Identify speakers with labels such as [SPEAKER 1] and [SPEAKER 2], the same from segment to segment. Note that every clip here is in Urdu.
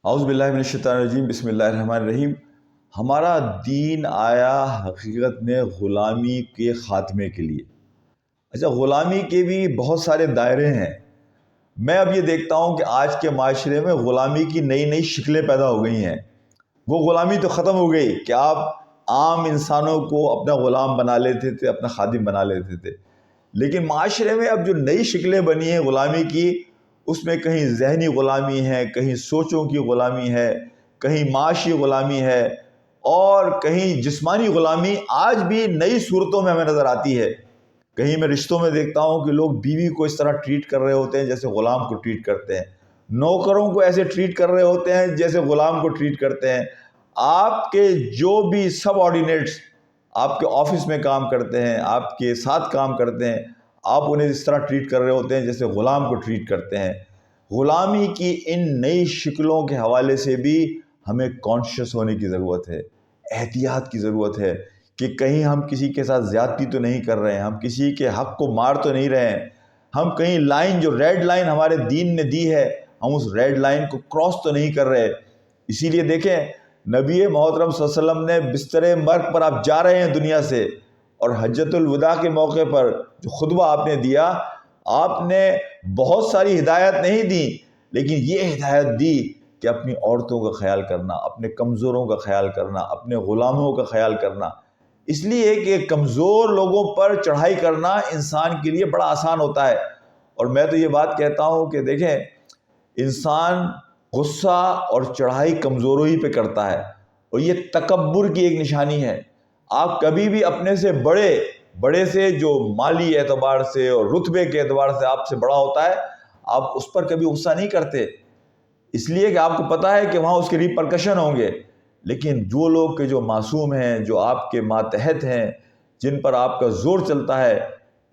[SPEAKER 1] اعوذ باللہ من الشیطان الرجیم، بسم اللہ الرحمن الرحیم۔ ہمارا دین آیا حقیقت میں غلامی کے خاتمے کے لیے۔ اچھا، غلامی کے بھی بہت سارے دائرے ہیں۔ میں اب یہ دیکھتا ہوں کہ آج کے معاشرے میں غلامی کی نئی نئی شکلیں پیدا ہو گئی ہیں۔ وہ غلامی تو ختم ہو گئی کہ آپ عام انسانوں کو اپنا غلام بنا لیتے تھے، اپنا خادم بنا لیتے تھے، لیکن معاشرے میں اب جو نئی شکلیں بنی ہیں غلامی کی، اس میں کہیں ذہنی غلامی ہے، کہیں سوچوں کی غلامی ہے، کہیں معاشی غلامی ہے، اور کہیں جسمانی غلامی آج بھی نئی صورتوں میں ہمیں نظر آتی ہے۔ کہیں میں رشتوں میں دیکھتا ہوں کہ لوگ بیوی کو اس طرح ٹریٹ کر رہے ہوتے ہیں جیسے غلام کو ٹریٹ کرتے ہیں، نوکروں کو ایسے ٹریٹ کر رہے ہوتے ہیں جیسے غلام کو ٹریٹ کرتے ہیں۔ آپ کے جو بھی سب آرڈینیٹس آپ کے آفس میں کام کرتے ہیں، آپ کے ساتھ کام کرتے ہیں، آپ انہیں اس طرح ٹریٹ کر رہے ہوتے ہیں جیسے غلام کو ٹریٹ کرتے ہیں۔ غلامی کی ان نئی شکلوں کے حوالے سے بھی ہمیں کانشیس ہونے کی ضرورت ہے، احتیاط کی ضرورت ہے کہ کہیں ہم کسی کے ساتھ زیادتی تو نہیں کر رہے ہیں، ہم کسی کے حق کو مار تو نہیں رہے ہیں، ہم کہیں لائن جو ریڈ لائن ہمارے دین نے دی ہے ہم اس ریڈ لائن کو کراس تو نہیں کر رہے۔ اسی لیے دیکھیں، نبی محترم صلی اللہ علیہ وسلم نے بستر مرگ پر آپ جا رہے ہیں دنیا سے، اور حجۃ الوداع کے موقع پر جو خطبہ آپ نے دیا، آپ نے بہت ساری ہدایت نہیں دی، لیکن یہ ہدایت دی کہ اپنی عورتوں کا خیال کرنا، اپنے کمزوروں کا خیال کرنا، اپنے غلاموں کا خیال کرنا۔ اس لیے کہ کمزور لوگوں پر چڑھائی کرنا انسان کے لیے بڑا آسان ہوتا ہے۔ اور میں تو یہ بات کہتا ہوں کہ دیکھیں، انسان غصہ اور چڑھائی کمزوروں ہی پہ کرتا ہے، اور یہ تکبر کی ایک نشانی ہے۔ آپ کبھی بھی اپنے سے بڑے سے جو مالی اعتبار سے اور رتبے کے اعتبار سے آپ سے بڑا ہوتا ہے، آپ اس پر کبھی غصہ نہیں کرتے، اس لیے کہ آپ کو پتہ ہے کہ وہاں اس کے ریپرکشن ہوں گے۔ لیکن جو لوگ کہ جو معصوم ہیں، جو آپ کے ماتحت ہیں، جن پر آپ کا زور چلتا ہے،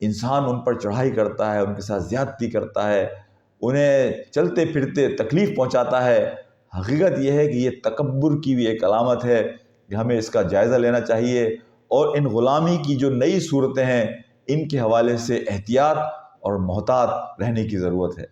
[SPEAKER 1] انسان ان پر چڑھائی کرتا ہے، ان کے ساتھ زیادتی کرتا ہے، انہیں چلتے پھرتے تکلیف پہنچاتا ہے۔ حقیقت یہ ہے کہ یہ تکبر کی بھی ایک علامت ہے کہ ہمیں اس کا جائزہ لینا چاہیے، اور ان غلامی کی جو نئی صورتیں ہیں ان کے حوالے سے احتیاط اور محتاط رہنے کی ضرورت ہے۔